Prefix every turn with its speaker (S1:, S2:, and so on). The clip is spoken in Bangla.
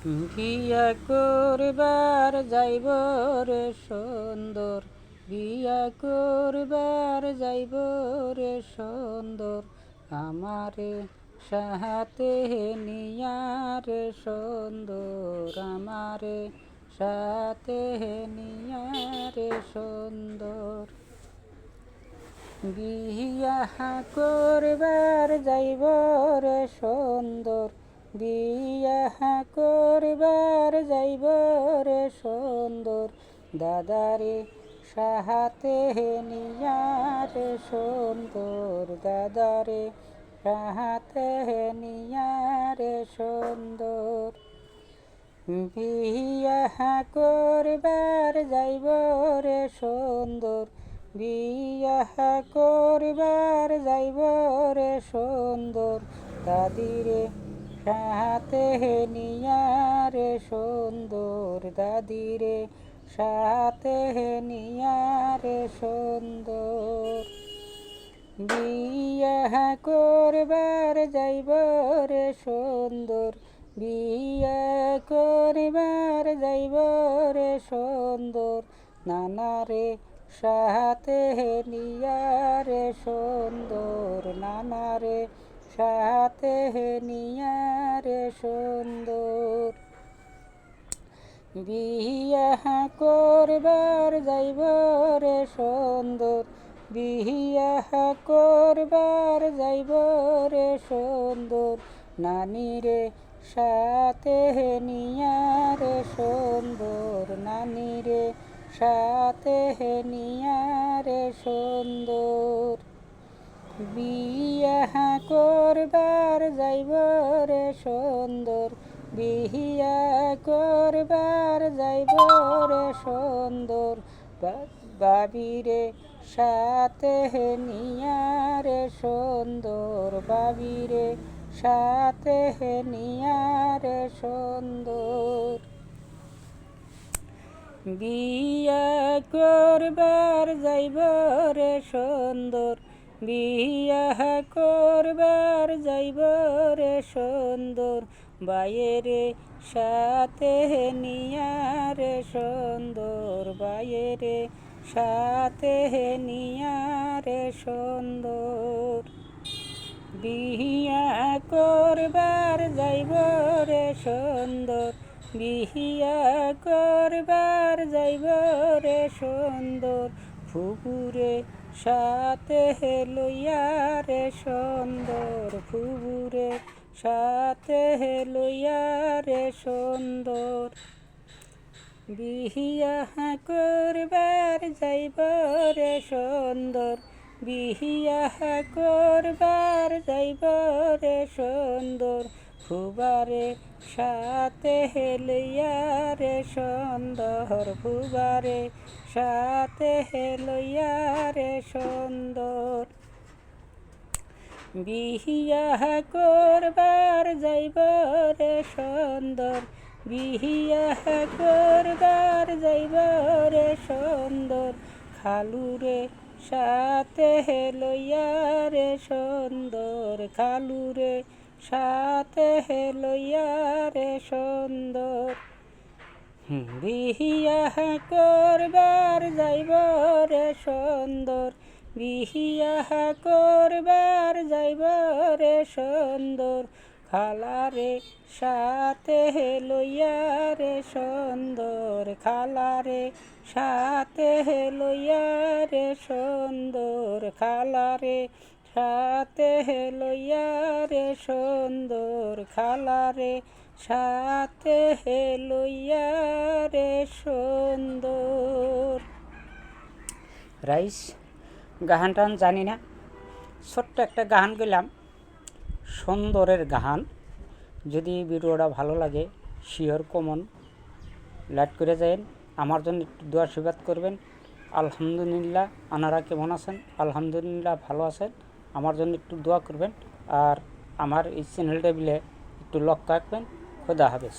S1: বিয়া করবার যাইব রে সুন্দর, বিয়া করবার যাইব রে সুন্দর, আমারে সাথে নিয়া রে সুন্দর, আমারে সাথে নিয়া রে সুন্দর। বিয়া করবার যাইব রে সুন্দর, বিয়া করবার যাইব রে সুন্দর, দাদারে সাহাতে নিয়া রে সুন্দর, দাদারে সাহাতে নিয়া রে সুন্দর। বিয়া করবার যাইব রে সুন্দর, বিয়া করবার যাইব রে সুন্দর, দাদিরে সাথে নিয়া রে সুন্দর, দাদিরে সাথে নিয়া রে সুন্দর। বিয়া করবার যাইব রে সুন্দর, বিয়া করবার যাইব রে সুন্দর, নানারে সাথে নিয়া রে সুন্দর, নানারে সাথে নিয়া রে সুন্দর। বিয়া করবার যাইব রে সুন্দর, বিয়া করবার যাইব রে সুন্দর, নানিরে সাথে নিয়া রে সুন্দর, নানিরে সাথে নিয়া রে সুন্দর। বিয়া করবার যাইব রে সুন্দর, বিয়া করবার যাইব রে সুন্দর, বাবিরে সাথে নিয়া রে সুন্দর, বাবিরে সাথে নিয়া রে সুন্দর। বিয়া করবার যাইব রে সুন্দর, বিয়া করবার যাইব রে সুন্দর, বাইরে সাথে নিয়া রে সুন্দর, বাইরে সাথে নিয়া রে সুন্দর। বিয়া করবার যাইব রে সুন্দর, বিয়া করবার যাইব রে সুন্দর, ফুপুরে সাথে লইয়া রে সুন্দর, ফুপুরে সাথে লইয়া রে সুন্দর। বিয়া করবার যাইব রে সুন্দর, বিয়া করবার যাইব রে সুন্দর, ফুবারে সাথে লইয়া রে সুন্দর, ফুবারে সাথে লইয়া রে সুন্দর। বিয়া করবার যাইব রে সুন্দর, বিয়া করবার যাইব রে সুন্দর, খালুরে সাথে লইয়া রে সুন্দর, খালুরে সাথে লইয়া রে সুন্দর। বিয়া করবার যাইব রে সুন্দর, বিয়া করবার যাইব রে সুন্দর, খালারে সাথে লইয়া রে সুন্দর, খালারে সাথে লইয়া রে সুন্দর, খালারে সাথে লইয়া রে সুন্দর, খালারে সাথে লইয়া রে সুন্দর। রাইস গাহানটা জানি না, ছোট্ট একটা গাহান গেলাম, সুন্দরের গাহান। যদি ভিডিওটা ভালো লাগে শিওর কমন লাইক করে যাবেন, আমার জন্য একটু দোয়া আশীর্বাদ করবেন। আলহামদুলিল্লাহ, আনারা কেমন আছেন? আলহামদুলিল্লাহ ভালো আছেন, আমার জন্য একটু দোয়া করবেন। আর আমার এই চ্যানেলটা বিলে একটু লক্ষ্য রাখবেন। খোদা হাফেজ।